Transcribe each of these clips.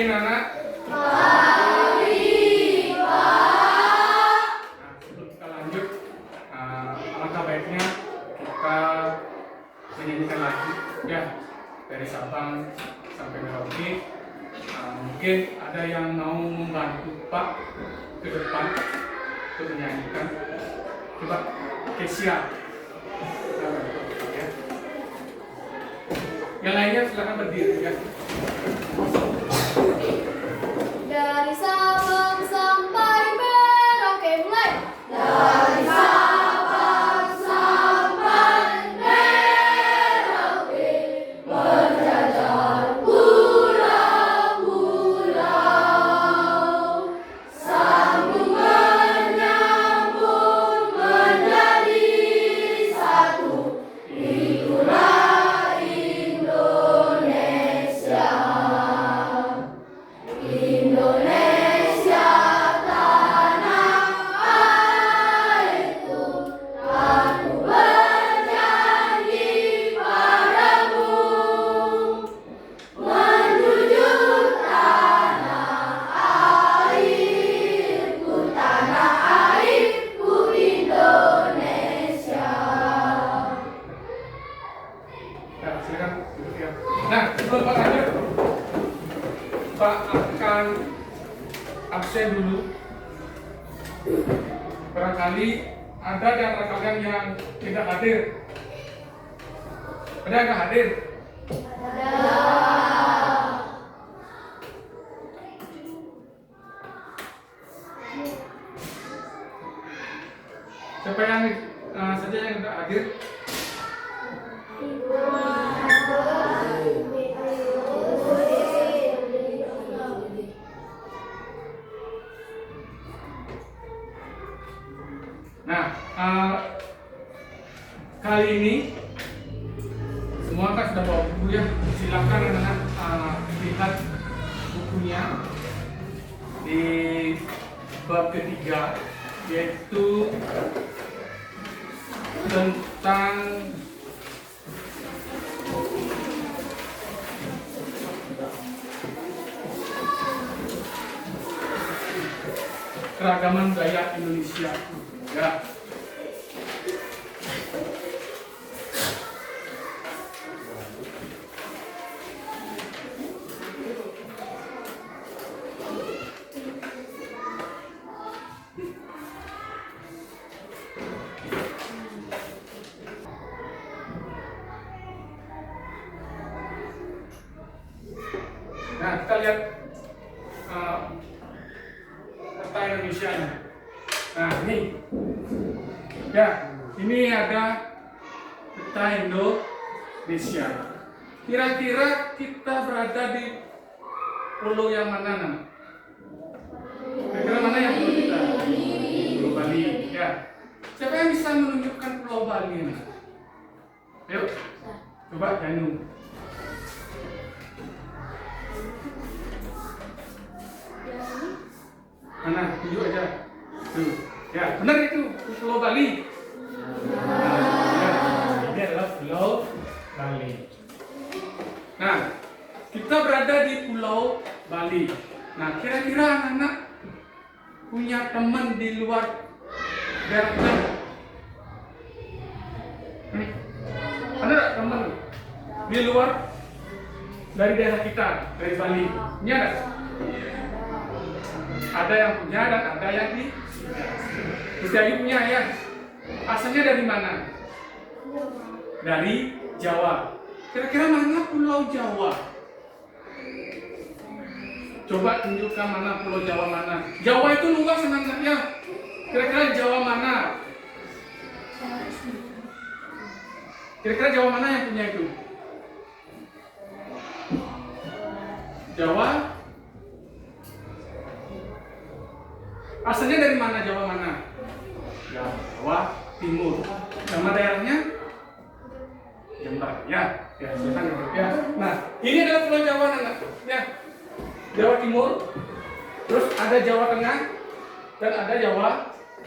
Mari anak. Mari, Pak. Nah, sebelum kita lanjut, alangkah baiknya kita menyanyikan lagi ya dari Sabang sampai Merauke. Mungkin ada yang mau membantu Pak ke depan untuk menyanyikan. Coba Kesia. Ya. Yang lainnya silakan berdiri ya. Dari Sabang sampai Merauke, mulai. Dari Sabang sampai Merauke, berjajar pulau-pulau, sambung menyambung menjadi satu, itulah Indonesia. Indonesia tanah airku, aku berjanji padamu, menjunjung tanah airku Indonesia. Ya, silakan duduk ya. Nah, sebelum Pak lanjut, Pak akan absen dulu. Barangkali ada di antara kalian yang tidak hadir. Ada yang nggak hadir? Siapa yang saja yang tidak hadir? Nah, kali ini semua kan sudah bawa buku ya. Silakan anak-anak lihat bukunya di bab ketiga, yaitu tentang keragaman budaya Indonesia. Ya. Nah, kita lihat peta Indonesia nya. Nah, ini ya, ini ada peta Indonesia. Kira-kira kita berada di pulau yang mana, Nan? Kira-kira mana yang pulau kita? Pulau Bali. Ya. Siapa yang bisa menunjukkan Pulau Bali, Nan? Ayo, coba Danu. Mana? Tunjuk aja. Tuh. Ya, benar itu Pulau Bali. Ya, ini adalah Pulau Bali. Nah, kita berada di Pulau Bali. Nah, kira-kira anak-anak punya teman di luar daerah kita? Ada nggak teman di luar dari daerah kita, dari Bali? Ini ada? Ada yang punya dan ada yang di. Ayu punya ya. Asalnya dari mana? Dari Jawa. Kira-kira mana Pulau Jawa? Coba tunjukkan mana Pulau Jawa mana. Jawa itu luas anak-anaknya. Kira-kira Jawa mana? Kira-kira Jawa mana yang punya itu? Jawa. Asalnya dari mana Jawa mana? Jawa Timur. Nama daerahnya? Jember. Ya, silakan duduk ya. Nah, ini adalah Pulau Jawa anak. Ya, Jawa Timur. Terus ada Jawa Tengah dan ada Jawa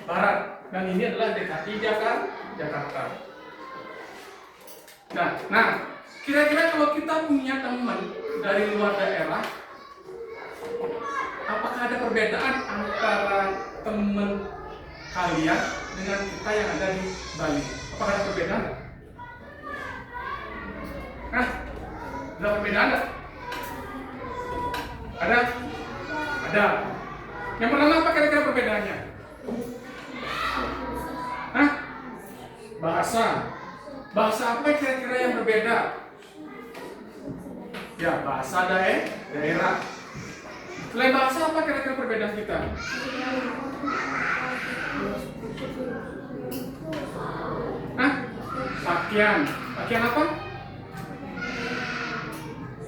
Barat. Dan ini adalah DKI Jakarta. Nah, kira-kira kalau kita punya teman dari luar daerah, apakah ada perbedaan antara teman kalian dengan kita yang ada di Bali? Apakah ada perbedaan? Hah? Ada perbedaan nggak? Ada? Ada. Yang pertama apa kira-kira perbedaannya? Hah? Bahasa. Bahasa apa kira-kira yang berbeda? Ya, bahasa daerah. Selain bahasa apa kira-kira perbedaan kita? Hah? Pakaian. Pakaian apa?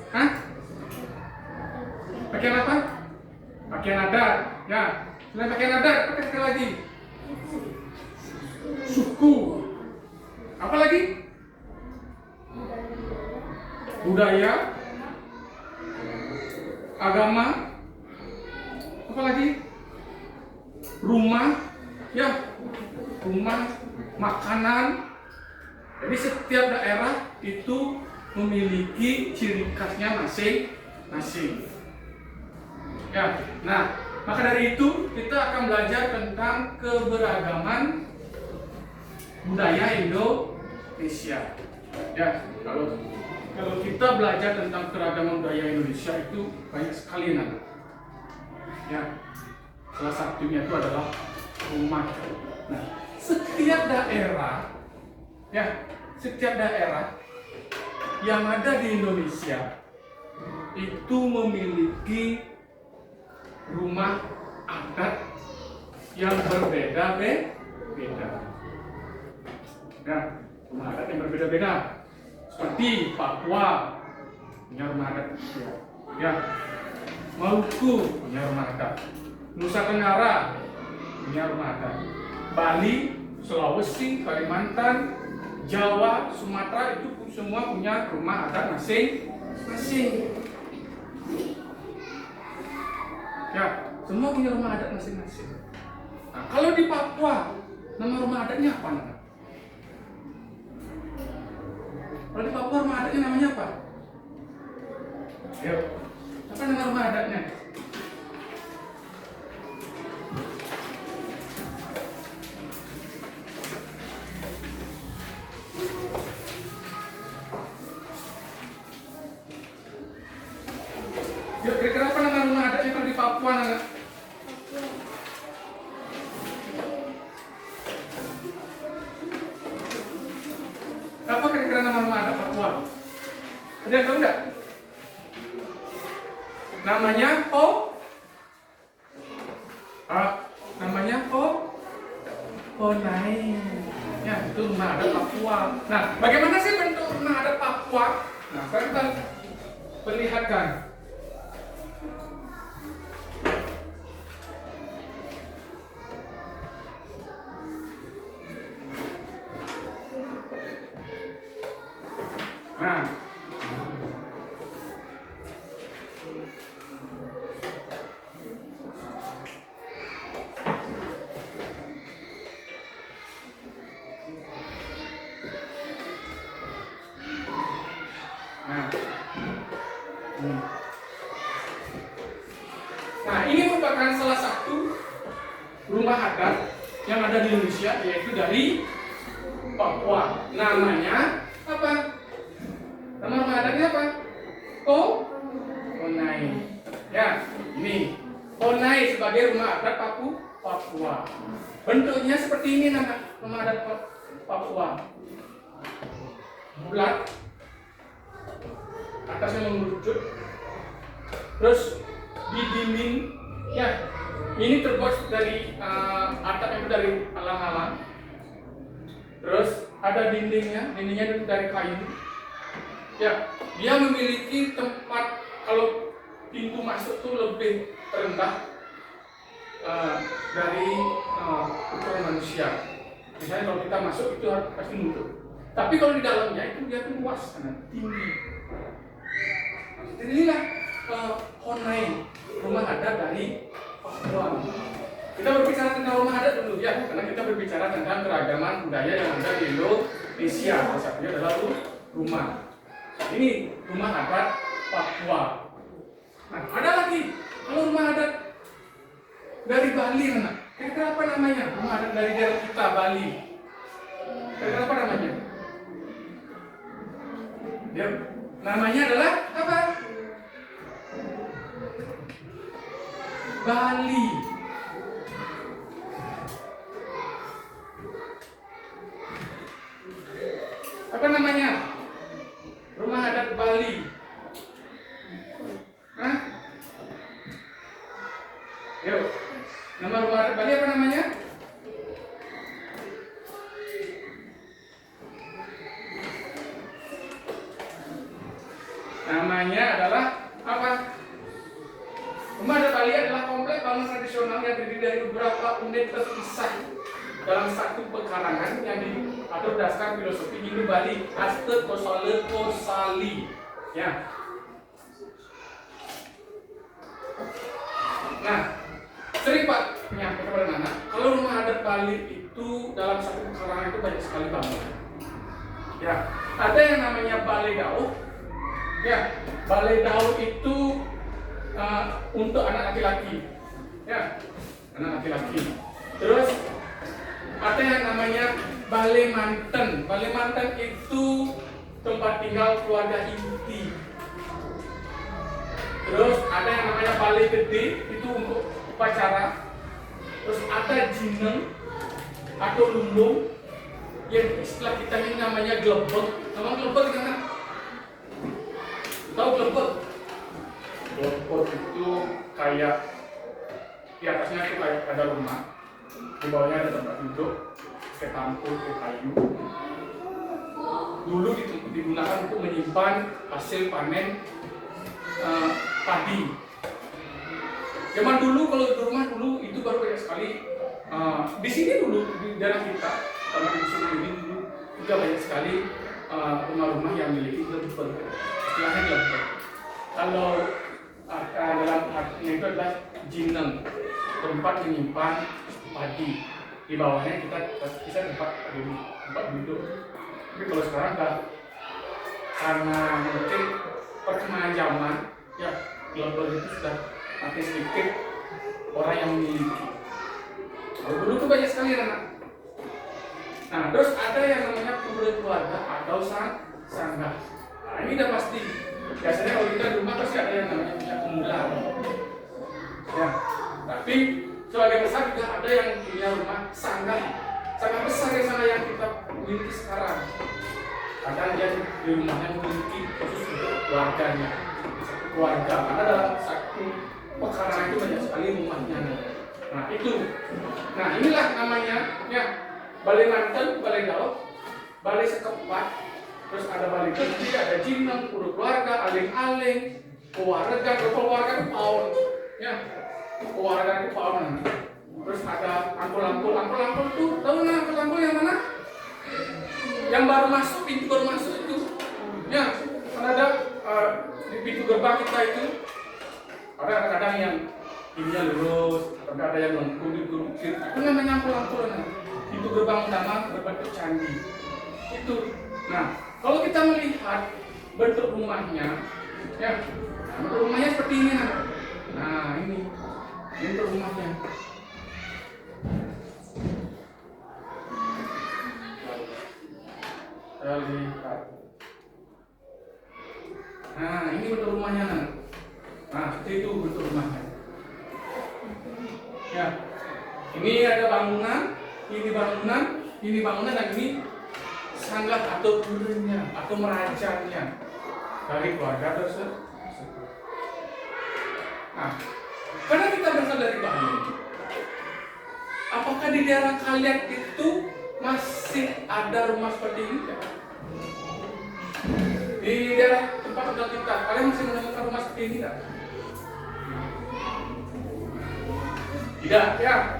Hah? Pakaian apa? Pakaian adat. Ya. Selain pakaian adat, apa kira-kira lagi? Suku. Apa lagi? Budaya. Agama. Apa lagi? Rumah. Ya. Rumah. Makanan. Jadi setiap daerah itu memiliki ciri khasnya masing-masing. Ya, nah, maka dari itu kita akan belajar tentang keberagaman budaya Indonesia. Ya, kalau kita belajar tentang keragaman budaya Indonesia itu banyak sekali nanti. Ya, salah satunya itu adalah rumah. Nah, setiap daerah yang ada di Indonesia itu memiliki rumah adat yang berbeda-beda. Nah, rumah adat yang berbeda-beda. Seperti Papua punya rumah adat, ya. Maluku punya rumah adat. Nusa Tenggara punya rumah adat. Bali, Sulawesi, Kalimantan, Jawa, Sumatera itu semua punya rumah adat masing-masing. Ya, semua punya rumah adat masing-masing. Nah, kalau di Papua, nama rumah adatnya apa? Kalau di Papua rumah adatnya namanya apa? Ayo, apa nama rumah adatnya? Yuk, kira-kira apa nama rumah adatnya kalau di Papua, Nana? Apa kira-kira nama rumah adat Papua? Ada yang tahu nggak? Namanya namanya Honai. Ya, itu rumah adat Papua. Nah, bagaimana sih bentuk rumah adat Papua? Nah, sekarang kita perlihatkan. Nah, Nah, ini merupakan salah satu rumah adat yang ada di Indonesia, yaitu dari Papua. Namanya apa? Nama rumah adatnya apa? Honai. Ya, ini Honai sebagai rumah adat Papua. Bentuknya seperti ini nama rumah adat Papua. Bulat, atasnya mengerucut, terus di dinding, ya, ini terbuat dari atap itu dari alang-alang. Terus ada dindingnya itu dari kayu. Ya, dia memiliki tempat, kalau pintu masuk tuh lebih rendah dari ukuran manusia. Misalnya kalau kita masuk itu pasti nutup. Tapi kalau di dalamnya itu dia tuh luas, tinggi. Jadi inilah Honai, rumah adat dari Papua. Kita berbicara tentang rumah adat dulu ya, karena kita berbicara tentang keragaman budaya yang ada di Indonesia. Salah satunya adalah rumah. Ini rumah adat Papua. Nah, ada lagi, kalau rumah adat dari Bali, anak. Kira-kira apa namanya? Rumah adat dari daerah kita, Bali. Kira-kira apa namanya? Ya, namanya adalah apa? Bali. Apa namanya? Rumah adat Bali. Hah? Yuk, nama rumah adat Bali apa namanya? Namanya adalah apa? Rumah adat Bali adalah komplek bangunan tradisional yang terdiri dari beberapa unit terpisah dalam satu pekarangan yang diatur berdasarkan filosofi Hindu Bali Aste Kosale Kosali. Ya. Nah, sering Pak menyampaikan kepada anak, kalau rumah adat Bali itu dalam satu pekarangan itu banyak sekali bangunan. Ya, ada yang namanya Balai Dauk. Ya, Balai Dauk itu untuk anak laki-laki. Ya, anak laki-laki. Terus ada yang namanya Balai Manten. Balai Manten itu tempat tinggal keluarga inti. Terus ada yang namanya Balai Gede, itu untuk upacara. Terus ada Jineng atau Lumbung, yang istilah kita ini namanya Glebek. Nama Glebek kan? Tahu Glebek? Glebek itu kayak di atasnya itu kayak ada rumah, di bawahnya ada tempat duduk, kayak tampul, kayak kayu. Dulu digunakan untuk menyimpan hasil panen padi. Zaman dulu kalau di rumah dulu itu baru banyak sekali. Di sini dulu di daerah kita, karena di Sungai ini dulu juga banyak sekali rumah-rumah yang memiliki glebek. Istilahnya glebek. Kalau dalam artinya itu adalah jineng, tempat menyimpan padi. Di bawahnya kita tempat duduk. Tapi kalau sekarang karena mungkin perkembangan zaman, ya glebek itu sudah makin sedikit orang yang memiliki. Kalau dulu tuh banyak sekali anak. Nah, terus ada yang namanya pura keluarga atau sanggah. Nah, ini udah pasti. Biasanya kalau kita di rumah pasti ada yang namanya punya pemula. Ya, tapi sebagai besar juga ada yang punya rumah sanggah. Sangat besar ya sana yang kita miliki sekarang. Kadang dia di rumahnya memiliki khusus untuk keluarganya. Keluarga, karena dalam satu pekarangan itu banyak sekali rumahnya. Nah itu, nah inilah namanya ya Balai Manten, Balai Dauk, Balai Sekepat, terus ada Balai Gede, ada Jineng, Pura Keluarga, Aling-aling, Keluarga, keluarga itu paun, ya keluarga itu paun. Terus ada angkul-angkul itu, tahu nggak angkul-angkul yang mana? Yang baru masuk, pintu baru masuk itu, ya kan ada di pintu gerbang kita itu, ada kadang-kadang yang ininya lurus, atau ada yang lengkung di gurukir, itu namanya angkul-angkul. Itu gerbang utama berbentuk candi. Itu. Nah, kalau kita melihat bentuk rumahnya, ya, bentuk rumahnya seperti ini. Nah, ini bentuk rumahnya. Kita lihat. Nah, ini bentuk rumahnya. Nah, seperti itu bentuk rumahnya. Ya, ini ada bangunan, ini bangunan, dan ini sanggah atau puranya atau merajanya dari keluarga tersebut. Nah, karena kita berasal dari Bali, apakah di daerah kalian itu masih ada rumah seperti ini? Di daerah tempat tinggal kita, kalian masih menemukan rumah seperti ini tidak? Tidak, ya.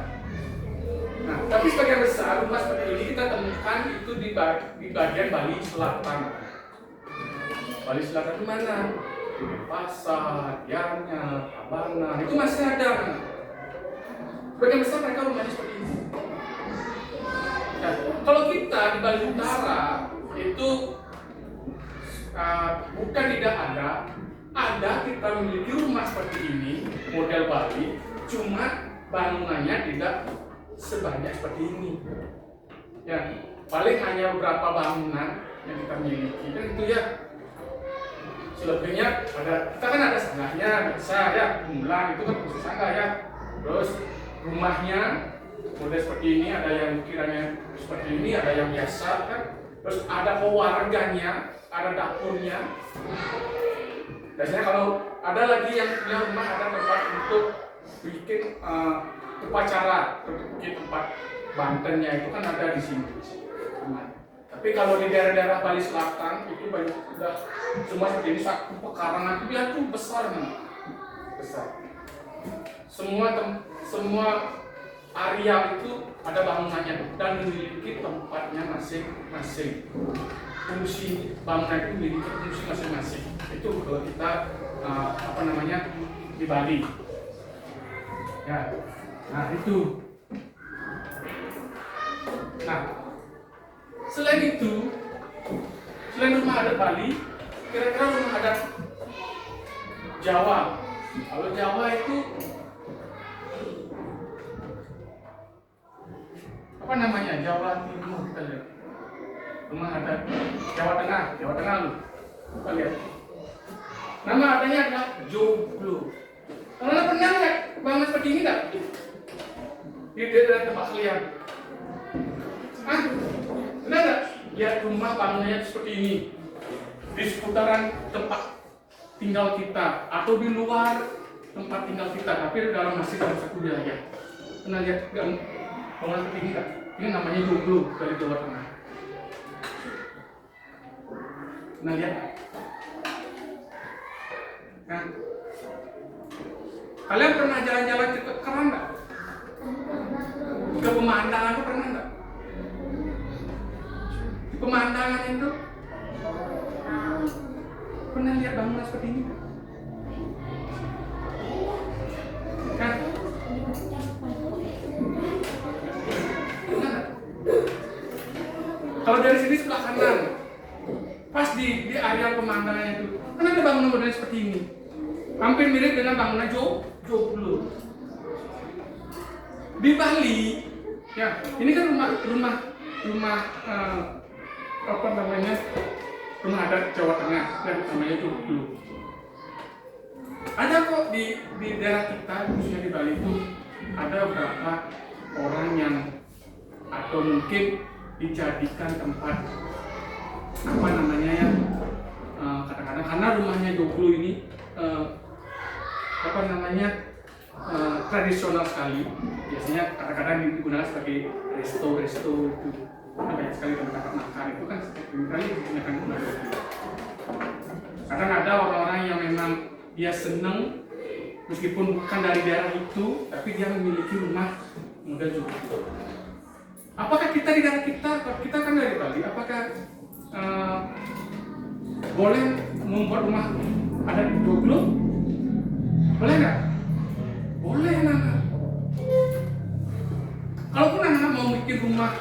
Nah, tapi sebagian besar rumah seperti ini kita temukan itu di bagian Bali Selatan. Bali Selatan di mana? Di Pasar, Gianyar, Tabanan, itu masih ada. Sebagian besar mereka rumahnya seperti ini. Nah, kalau kita di Bali Utara itu bukan tidak ada kita memiliki rumah seperti ini model Bali, cuma bangunannya tidak sebanyak seperti ini. Ya, paling hanya beberapa bangunan yang kita miliki kan itu ya. Selebihnya kita kan ada sanggahnya, biasa ya, bulan itu kan khusus sanggah ya. Terus rumahnya model seperti ini, ada yang kiranya seperti ini, ada yang biasa kan. Terus ada pewarganya, ada dapurnya. Biasanya kalau ada lagi yang punya rumah ada tempat untuk bikin upacara, untuk bikin tempat bantennya itu kan ada di sini. Tapi kalau di daerah-daerah Bali Selatan itu banyak sudah semua seperti ini, satu pekarangan itu ya tuh besar nih, besar. Semua area itu ada bangunannya dan memiliki tempatnya masing-masing. Fungsi bangunan itu memiliki fungsi masing-masing. Itu kalau kita di Bali. Ya, nah itu. Nah, selain rumah adat Bali, kira-kira rumah adat Jawa. Kalau Jawa itu apa namanya? Jawa Timur kita lihat. Rumah adat Jawa Tengah lu. Kita lihat. Nama adanya adalah Joglo. Kalian pernah lihat bangunan seperti ini nggak? Di daerah tempat kalian? Hah? Benar nggak? Lihat rumah bangunannya seperti ini di seputaran tempat tinggal kita atau di luar tempat tinggal kita, tapi dalam satu wilayah. Pernah lihat bangunan seperti ini nggak? Ini namanya Joglo dari Jawa Tengah. Pernah lihat? Nah, kalian pernah jalan-jalan ke Kerang nggak? Ke pemandangan itu pernah nggak? Di pemandangan itu pernah lihat bangunan seperti ini? Kan? Pernah nggak? Kalau dari sini sebelah kanan, pas di area pemandangannya itu, kan ada bangunan model seperti ini. Hampir mirip dengan bangunan Joglo. Di Bali, ya ini kan rumah rumah adat Jawa Tengah dan namanya Joglo. Ada kok di daerah kita, khususnya di Bali itu ada beberapa orang yang atau mungkin dijadikan tempat kadang-kadang karena rumahnya Joglo ini tradisional sekali, biasanya kadang-kadang digunakan sebagai resto itu banyak sekali tempat makan itu kan kali digunakan rumah Joglo. Kadang ada orang-orang yang memang dia senang meskipun bukan dari daerah itu, tapi dia memiliki rumah model Joglo. Apakah kita di daerah kita kan dari Bali, apakah boleh membuat rumah adat Joglo? Boleh nggak? Boleh, anak-anak. Kalaupun anak-anak mau bikin rumah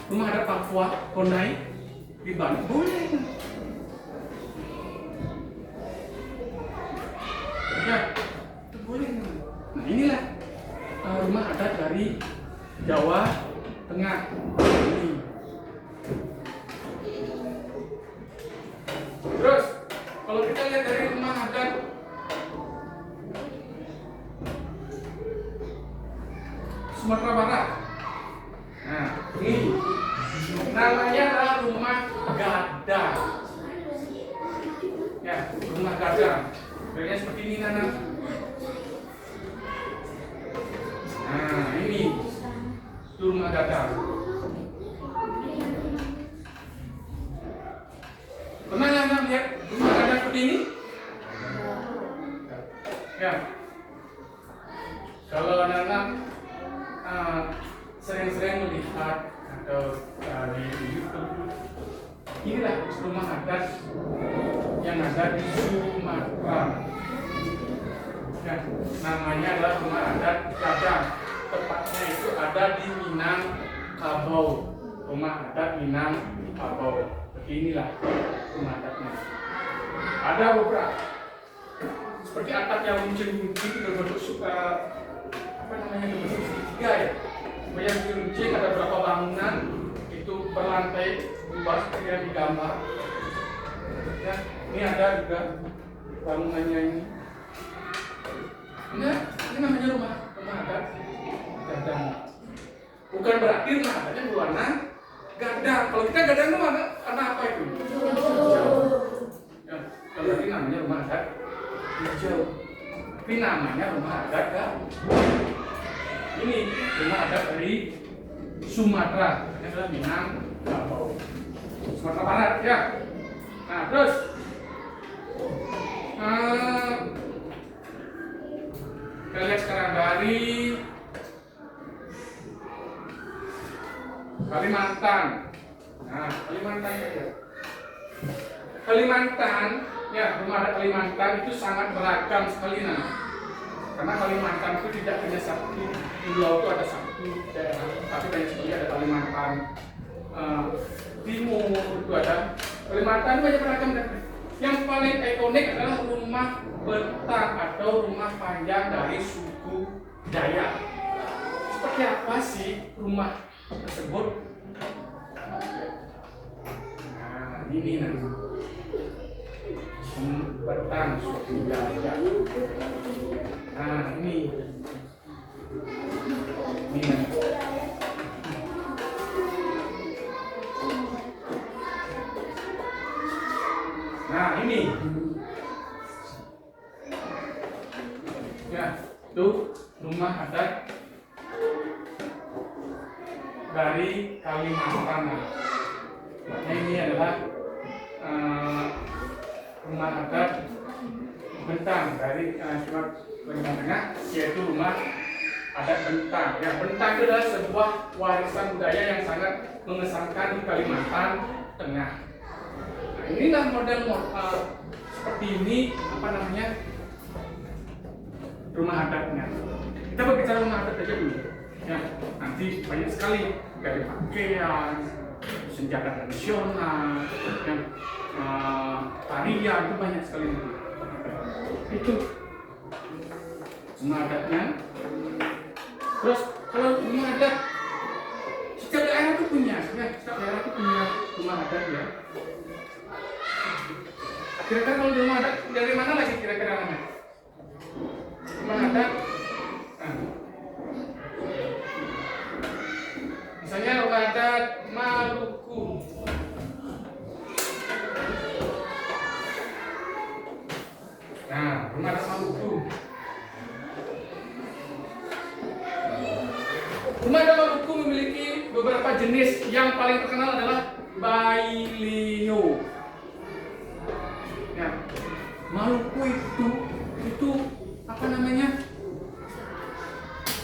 adat Papua, Kondai di Bali, boleh. Ya, itu boleh. Nah inilah rumah adat dari Jawa Tengah. Ini. Terus, kalau kita lihat dari rumah adat Sumatera Barat, nah ini namanya adalah rumah Gada. Ya, rumah Gada. Kayaknya seperti ini, Nana. Nah, ini itu rumah Gada. Pernah Nana lihat rumah Gada seperti ini? Ya. Kalau Nana sering-sering melihat atau di YouTube, inilah rumah adat yang ada di Sumatera. Ya, namanya adalah rumah adat Gadang. Tepatnya itu ada di Minangkabau. Rumah adat Minangkabau. Seperti inilah rumah adatnya. Ada beberapa seperti atap yang runcing berbentuk apa namanya berbentuk segitiga ya. Kemudian diruncing ada beberapa bangunan itu berlantai dua seperti yang digambar. Ya, ini ada juga bangunannya ini. Ini namanya rumah adat gadang. Bukan berarti rumah adatnya berwarna gadang. Kalau kita gadang itu warna apa itu? Hijau. Ya, kalau ini namanya rumah adat hijau. Tapi namanya rumah adat gadang. Ini rumah adat dari Sumatera. Ini adalah Minangkabau. Sumatera Barat ya. Nah terus kita lihat sekarang dari Kalimantan. Nah, Kalimantan saja. Kalimantan, ya rumah adat Kalimantan itu sangat beragam sekali karena Kalimantan itu tidak hanya satu pulau, itu ada satu daerah, tapi banyak sekali ada Kalimantan Timur itu ada. Kalimantan itu banyak beragam. Yang paling ikonik adalah rumah betang atau rumah panjang dari suku Dayak. Seperti apa sih rumah tersebut? Nah, ini nanti betang suku Dayak. Nah, ini nanti. Nah, ini. Ya, itu rumah adat dari Kalimantan. Nah, ini adalah rumah adat Bentang dari Kalimantan Tengah, yaitu rumah adat Bentang. Ya, Bentang itu adalah sebuah warisan budaya yang sangat mengesankan di Kalimantan Tengah. Nah, inilah model seperti ini apa namanya rumah adatnya. Kita berbicara rumah adat aja dulu. Ya, nanti banyak sekali dari pakaian, senjata tradisional, dan tarian itu banyak sekali nanti. Itu rumah adatnya. Terus kalau rumah adat setiap daerah itu punya, ya, setiap daerah itu punya rumah adat ya. Kira-kira kalau rumah adat dari mana lagi kira-kira namanya? Rumah adat. Nah. Misalnya rumah adat Maluku. Nah, rumah adat Maluku. Rumah adat Maluku memiliki beberapa jenis. Yang paling terkenal adalah Bailio. Ya, Maluku itu apa namanya?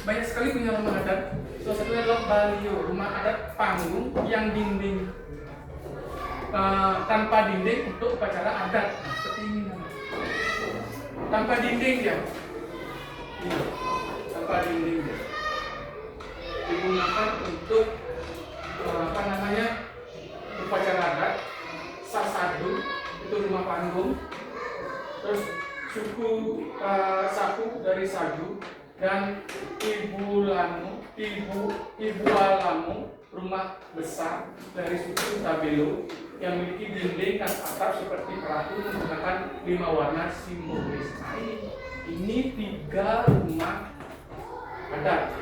Banyak sekali punya rumah adat. Salah satunya adalah Bailio, rumah adat panggung yang dinding tanpa dinding untuk upacara adat. Nah, seperti ini. Tanpa dinding ya. Ini, tanpa dinding ya. Digunakan untuk apa namanya? Upacara adat. Sasadu itu rumah panggung. Terus suku Saku dari Saju dan Ibu Alamu rumah besar dari suku Tabelo yang memiliki dinding dan atap seperti perahu menggunakan 5 warna simbolis. Nah, ini 3 rumah adat.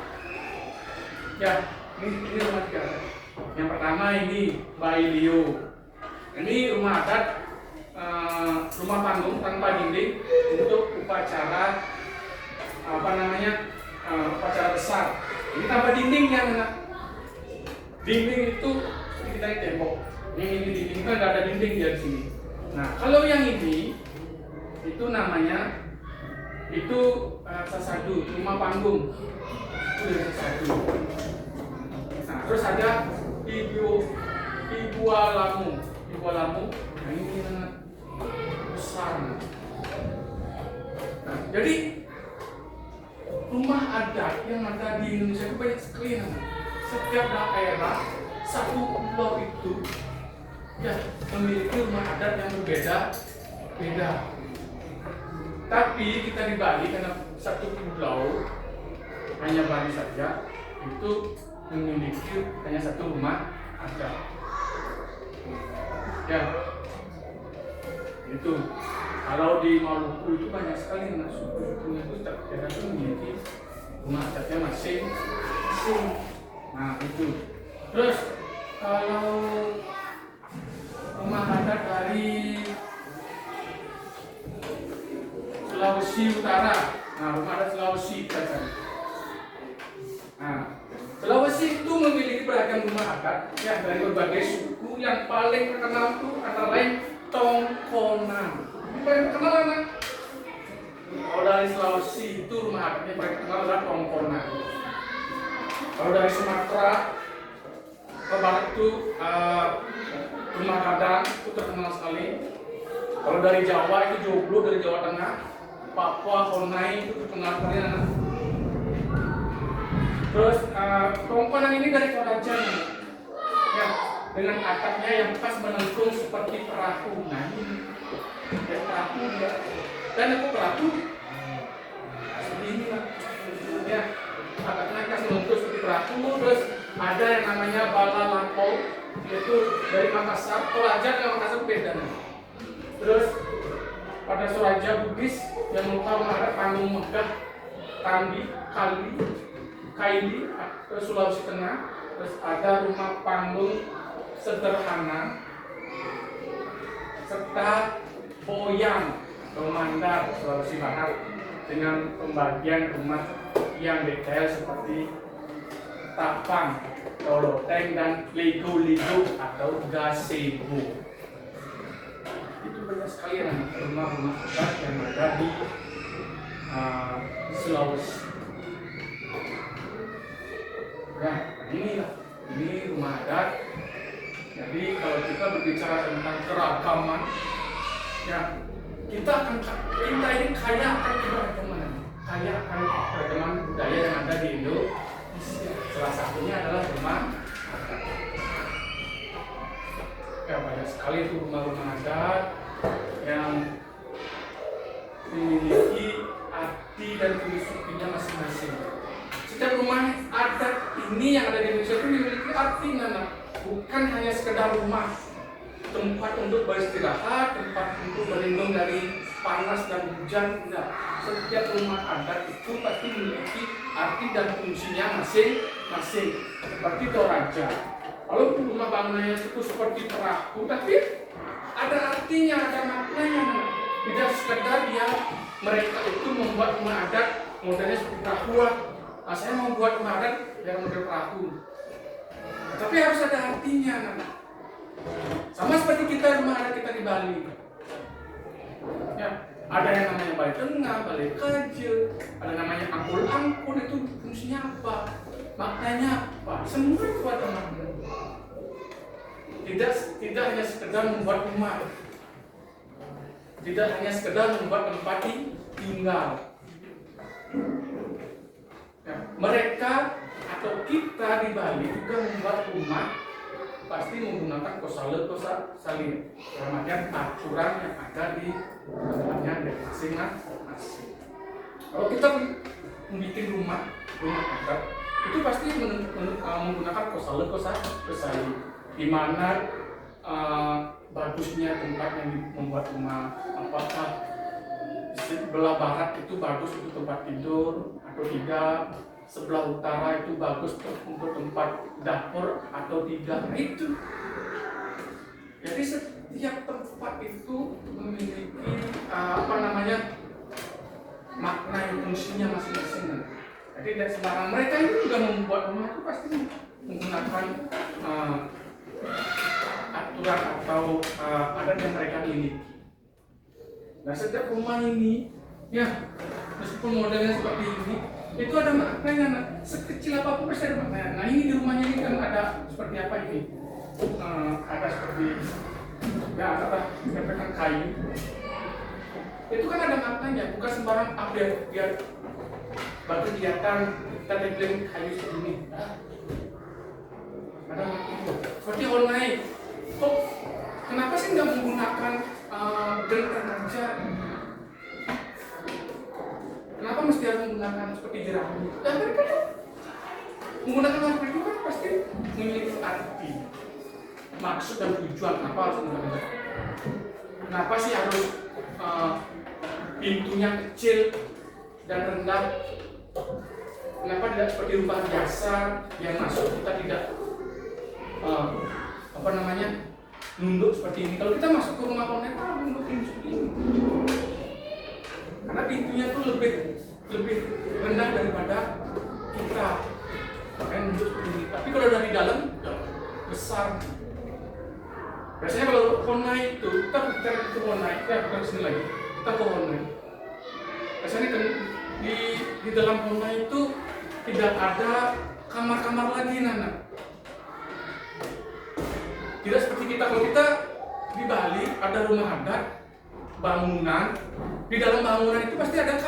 Ya, ini rumah 3 adat. Yang pertama ini Bailio. Ini rumah adat rumah panggung tanpa dinding untuk upacara apa namanya upacara besar. Ini tanpa dinding ya, anak. Dinding itu kita di tembok. Ini dinding kan nggak ada dinding di sini. Nah, kalau yang ini itu namanya itu sasadu, rumah panggung. Itu dari sasadu. Nah, terus ada Ibu Alamu. Nah, ini sangat besar. Nah, jadi rumah adat yang ada di Indonesia itu banyak sekali. Setiap daerah, satu pulau itu ya memiliki rumah adat yang berbeda. Tapi kita di Bali karena satu pulau, hanya Bali saja itu memiliki hanya satu rumah adat. Ya, itu. Kalau di Maluku itu banyak sekali anak suku-sukunya itu terkadang itu memiliki rumah adatnya masing-masing. Nah itu. Terus kalau rumah adat dari Sulawesi Utara, nah rumah adat Sulawesi Utara. Nah, Sulawesi itu memiliki beragam rumah adat ya dari berbagai suku. Yang paling terkenal itu antara lain Tongkonan. Ini paling terkenal mana? Kalau dari Sulawesi itu rumah adatnya paling terkenal adalah Tongkonan. Kalau dari Sumatera ke barat itu rumah Kadang itu terkenal sekali. Kalau dari Jawa itu Joglo dari Jawa Tengah, Papua Honai itu terkenal sekali. Terus Tongkonan ini dari Toraja ya, dengan atapnya yang pas melengkung seperti perahu. Nah ini kayak perahu ya. Dan aku perahu seperti ini lah. Ya, atapnya pas melengkung seperti perahu. Terus ada yang namanya Bala Lampau, yaitu dari Makassar. Toraja dengan Makassar beda. Terus pada Toraja Bugis yang merupakan ada panggung megah, Tambi, Kaili, ke Sulawesi Tengah. Terus ada rumah panggung sederhana serta Boyang, Mandar, Sulawesi Barat dengan pembagian rumah yang detail seperti tapang, loteng dan ligo-ligo atau gazebo. Itu banyak sekali rumah-rumah adat yang ada di Sulawesi. Nah, ini rumah adat. Jadi kalau kita berbicara tentang keragaman, ya kita ini kaya akan keragaman, keragaman budaya yang ada di Indonesia. Salah satunya adalah rumah adat. Ya banyak sekali itu rumah-rumah adat yang memiliki arti dan filosofinya masing-masing. Setiap rumah adat ini yang ada di Indonesia itu memiliki arti, bukan hanya sekedar rumah, tempat untuk beristirahat, tempat untuk berlindung dari panas dan hujan. Tidak. Setiap rumah adat itu pasti memiliki arti dan fungsinya masing-masing. Seperti Toraja, kalau rumah bangunannya itu seperti perahu, tapi ada artinya, ada maknanya. Tidak sekedar mereka itu membuat rumah adat modelnya seperti perahu. Saya mau buat rumah adat yang model perahu, tapi harus ada artinya. Sama seperti kita rumah adat kita di Bali. Ya, ada yang namanya Bali Tengah, Bali Kecil, ada namanya angkul-angkul. Itu fungsinya apa? Maknanya apa? Semua itu ada makna. Tidak hanya sekedar membuat rumah, tidak hanya sekedar membuat tempat tinggal. Ya, mereka atau kita di Bali juga membuat rumah pasti menggunakan kosale salin, dalam artian aturan yang ada di dalamnya dari masing-masing. Kalau kita membuat rumah adat itu pasti menggunakan kosale salin, di mana bagusnya tempat yang membuat rumah, apakah sebelah barat itu bagus untuk tempat tidur atau tidak, sebelah utara itu bagus untuk tempat dapur atau tidak. Nah, itu. Jadi setiap tempat itu memiliki makna yang fungsinya masing-masing. Jadi dari sembarang mereka itu juga membuat rumah itu pasti menggunakan aturan atau adat yang mereka miliki. Nah, setiap rumah ini, ya, meskipun modelnya seperti ini, itu ada maknanya. Sekecil apapun pasti ada maknanya. Nah, ini di rumahnya ini kan ada seperti apa ini? Ada seperti, ya, katakan kayu. Itu kan ada maknanya, bukan sembarang biar batu kelihatan kita tempelin kayu segini. Ada maknanya. Seperti Honai. Kok kenapa sih nggak menggunakan genteng aja? Kenapa mesti harus menggunakan seperti jerami? Dan mereka Menggunakan huruf itu kan pasti memiliki arti, maksud dan tujuan kenapa harus menggunakan. Kenapa sih harus pintunya kecil dan rendah? Kenapa tidak seperti rumah biasa yang masuk kita tidak nunduk seperti ini? Kalau kita masuk ke rumah online, nunduk seperti ini. Karena pintunya tuh lebih rendah daripada kita, makanya nunduk seperti ini. Tapi kalau dari dalam besar. Biasanya kalau online itu kita bicara ke online, bukan kesini lagi, kita ke online. Biasanya di dalam online itu tidak ada kamar-kamar lagi, Nana. Tidak seperti kita, kalau kita di Bali ada rumah adat, bangunan, di dalam bangunan itu pasti ada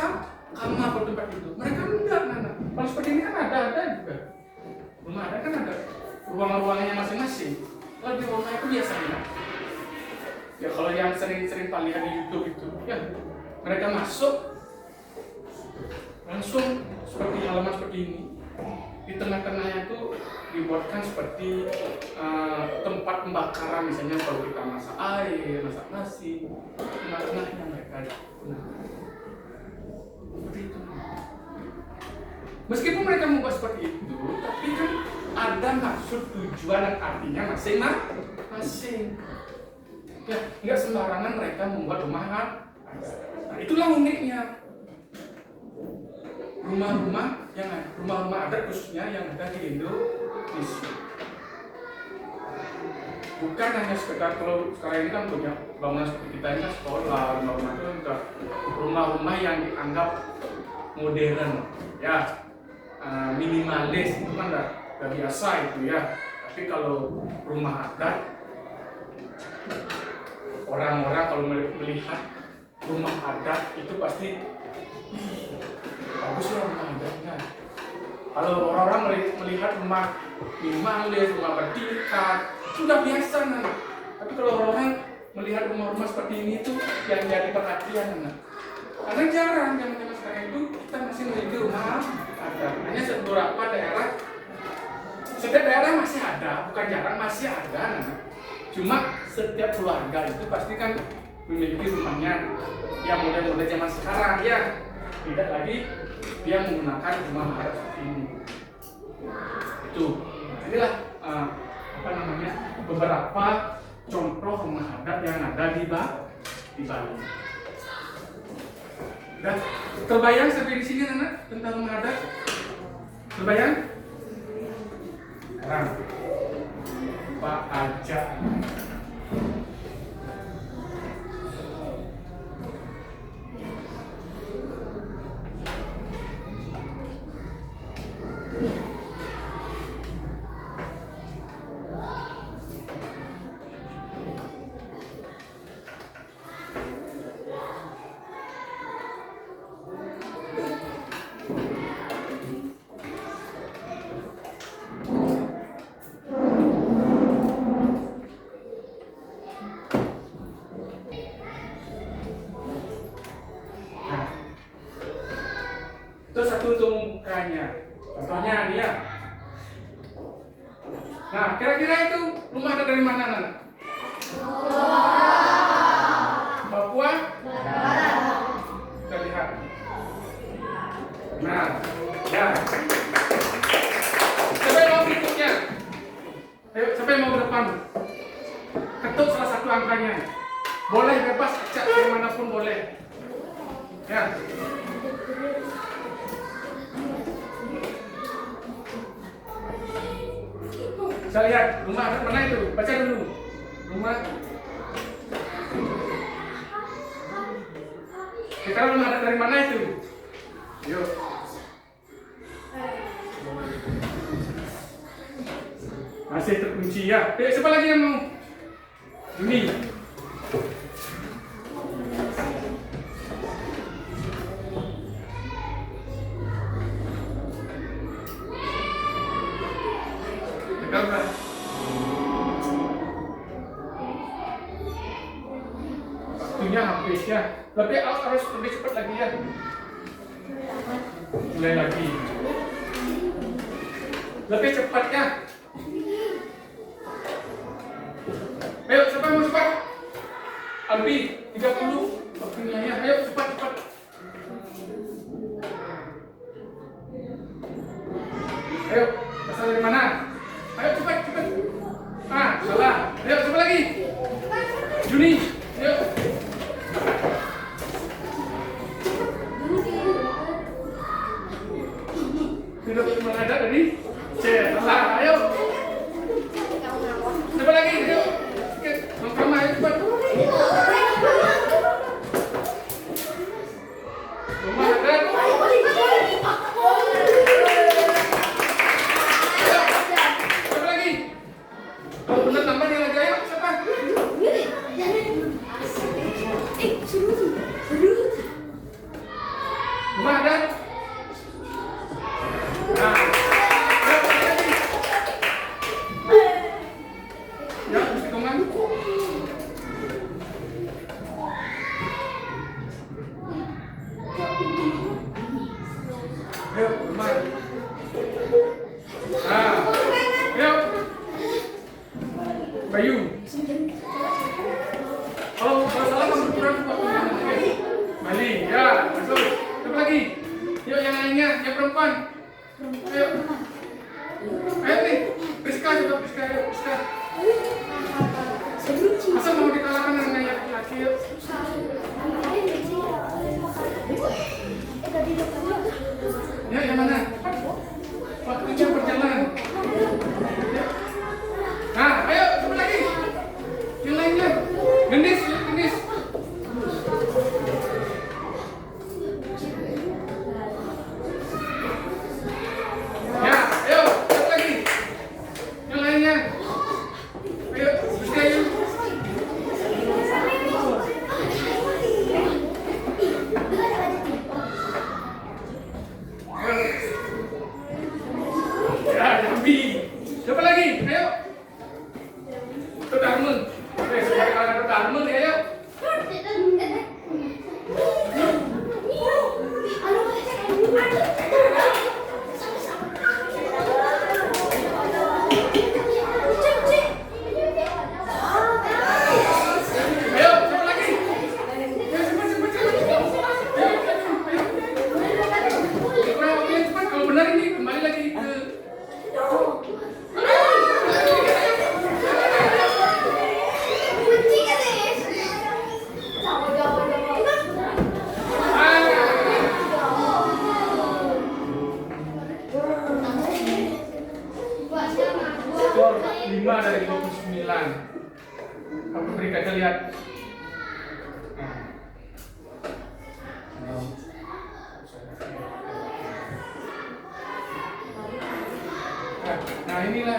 kamar atau tempat itu. Mereka enggak, Nana. Kalau seperti ini kan ada juga. Rumah adat kan ada ruang-ruangannya masing-masing. Kalau di rumah itu biasanya, ya kalau yang sering-sering lihat di YouTube itu, ya mereka masuk langsung seperti halaman seperti ini. Di tengah-tengahnya itu dibuatkan seperti tempat pembakaran, misalnya kalau kita masak air, masak nasi, tengah-tengahnya mereka ada. Seperti itu. Meskipun mereka membuat seperti itu, tapi kan ada maksud, tujuan, dan artinya masing-masing. Ya, nggak sembarangan mereka membuat rumah adat. Nah, itulah uniknya rumah-rumah adat khususnya yang ada di Indonesia. Bukan hanya sekedar, kalau sekarang ini kan punya bangunan seperti kita ini, sekolah, rumah-rumah itu udah rumah-rumah yang dianggap modern, ya, minimalis, itu kan udah biasa itu ya. Tapi kalau rumah adat, orang-orang kalau melihat rumah adat itu pasti bagus ya rumah adatnya. Kalau orang-orang melihat rumah minimalis, rumah bertingkat, itu udah biasa, Nana. Tapi kalau orang-orang melihat rumah-rumah seperti ini itu yang jadi perhatian, Nana. Karena jarang zaman sekarang itu kita masih memiliki rumah adat. Hanya beberapa daerah, setiap daerah masih ada, bukan jarang, masih ada, Nana. Cuma setiap keluarga itu pasti kan memiliki rumahnya yang model-model zaman sekarang, ya. Tidak lagi dia menggunakan rumah adat seperti ini. Itu, inilah beberapa contoh rumah adat yang ada di Bali. Dan terbayang sampai di sini, Nana, tentang rumah adat? Terbayang? Sekarang Pak Aja. Itu satu untuk membukanya. Contohnya nih ya. Nah, kira-kira itu rumah adat dari mana, Nana? Papua? Kita lihat. Nah, ya. Siapa yang mau berikutnya? Ayo, siapa yang mau ke depan? Ketuk salah satu angkanya. Boleh bebas, cek dimanapun boleh. Ya. Kita lihat rumah adat mana itu? Baca dulu. Rumah. Kita rumah adat dari mana itu? Yuk. Masih terkunci ya. Siapa lagi yang mau? Juni. Waktunya habis ya. Tapi harus lebih cepat lagi ya. Mulai lagi. Lebih cepat ya. Ayo, siapa yang mau cepat? Albi, 30 waktunya ya. Ayo, cepat. Ayo, asal dari mana? Ayo, cepat. Ah, salah. Ayo, siapa lagi? Juni, ayo. Tidak cuma ada tadi. C, salah. Ayo. Siapa lagi? Ayo. Oke, sama ayo cepat. Rumah ada. Siapa lagi? Kalau benar tambah dia lagi. Ayo, siapa? Rumah ada. Nah, siapa lagi? Ya, hitungan. Ayo, rumah. Ah, ayo. Bayu. Kalau salah kamu kurang waktunya. Mali, ya, masuk. Siapa lagi? Yuk, yang lainnya, yang perempuan. Ayo. Ayo nih, Priska juga, Priska. Masa mau dikalahkan dengan yang laki-laki? Yuk. Ya, yang mana? Waktunya berjalan. Ya. Nah, ayo, coba lagi. Yang lainnya. Gendis. Ya, ayo, coba lagi. Yang lainnya. Ayo, Priska yuk. Ya, Jambi. Siapa lagi? Ayo. Ke Darmun. Sebagai kalian ke Darmun, ayo. Ayo, siapa lagi? Ayo, cepat. Ayo. Kurang waktunya cepat. Kalau benar ini kembali lagi ke skor 5 dari 29. Kamu beri kaca lihat. Nah, inilah.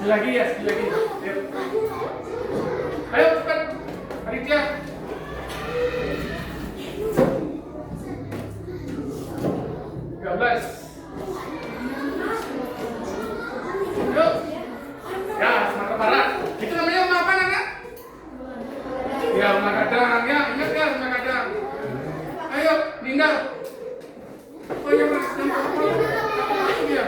Sekali lagi. Ayo. Ayo cepat. Aditya. Yuk. Ya, Sumatera Barat. Itu namanya rumah apa, Nana? Ya, rumah kadang. Ya, ingat ya, rumah kadang. Ayo, Dinda. Oh ya, Mas. Ya.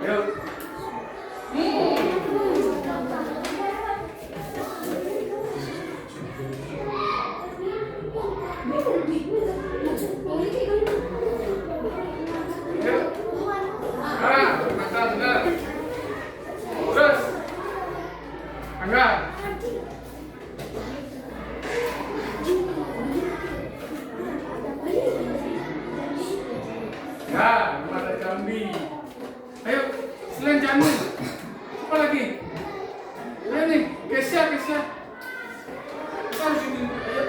Yuk. Terus Angga. Ya, ada Jambi. Ayo, selain Jambi apa lagi? Ayo nih, Kesya. Kita harus ini. Ayo.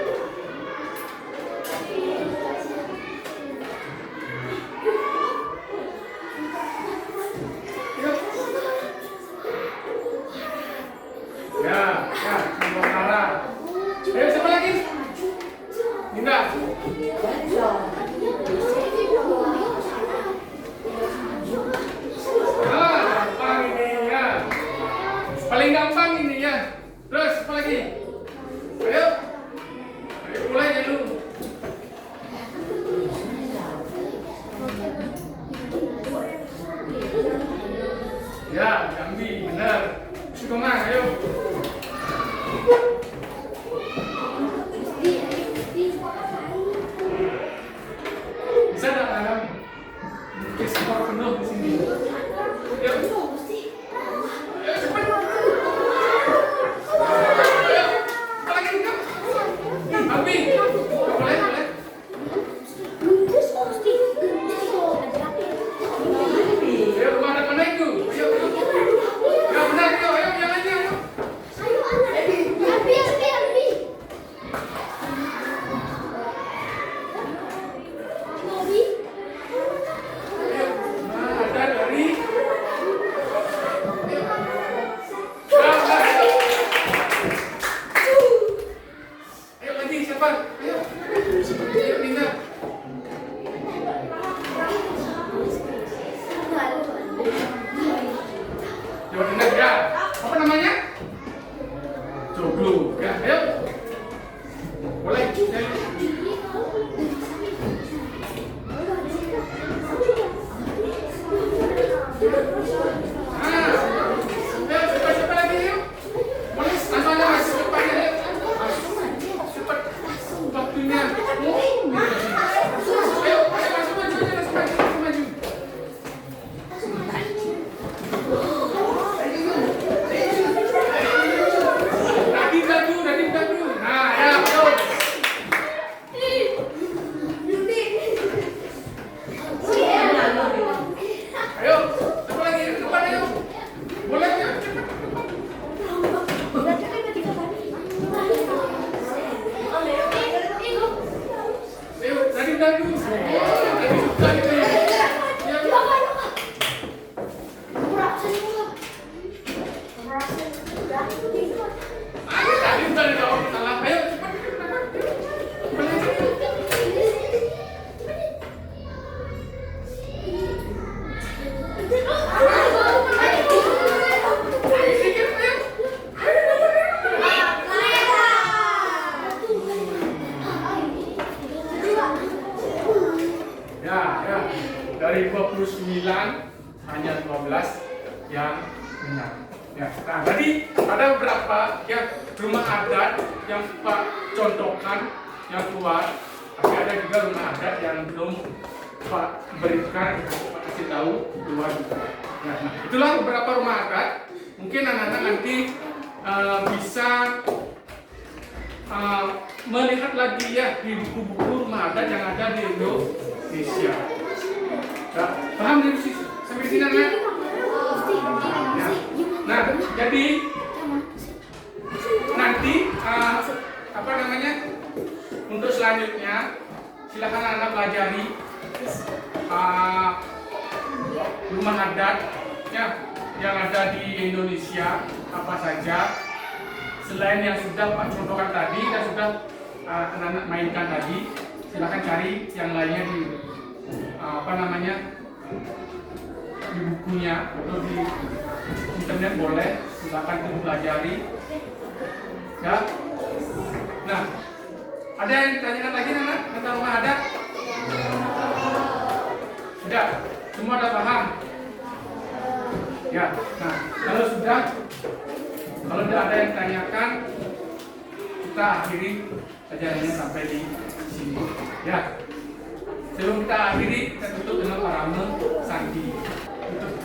hanya 12 yang benar. Ya, nah tadi ada beberapa ya rumah adat yang Pak contohkan yang kuat, tapi ada juga rumah adat yang belum Pak berikan, Pak kasih tahu keluar juga. Nah, itulah beberapa rumah adat. Mungkin anak-anak nanti bisa melihat lagi ya di buku-buku rumah adat yang ada di Indonesia. Nah, paham nih sampai di sini anak? Ya. Nah, jadi nanti apa namanya? Untuk selanjutnya silakan anak pelajari rumah adat ya yang ada di Indonesia apa saja selain yang sudah Pak contohkan tadi dan sudah anak-anak mainkan tadi. Silakan cari yang lainnya di apa namanya di bukunya atau di internet boleh, silakan dipelajari ya. Nah, ada yang ditanyakan lagi anak tentang rumah adat? Sudah, semua sudah paham? Ya, nah kalau sudah, kalau tidak ada yang ditanyakan, kita akhiri pelajarannya sampai di sini. Ya, sebelum kita akhiri, kita tutup dengan parame sandi. Tutup.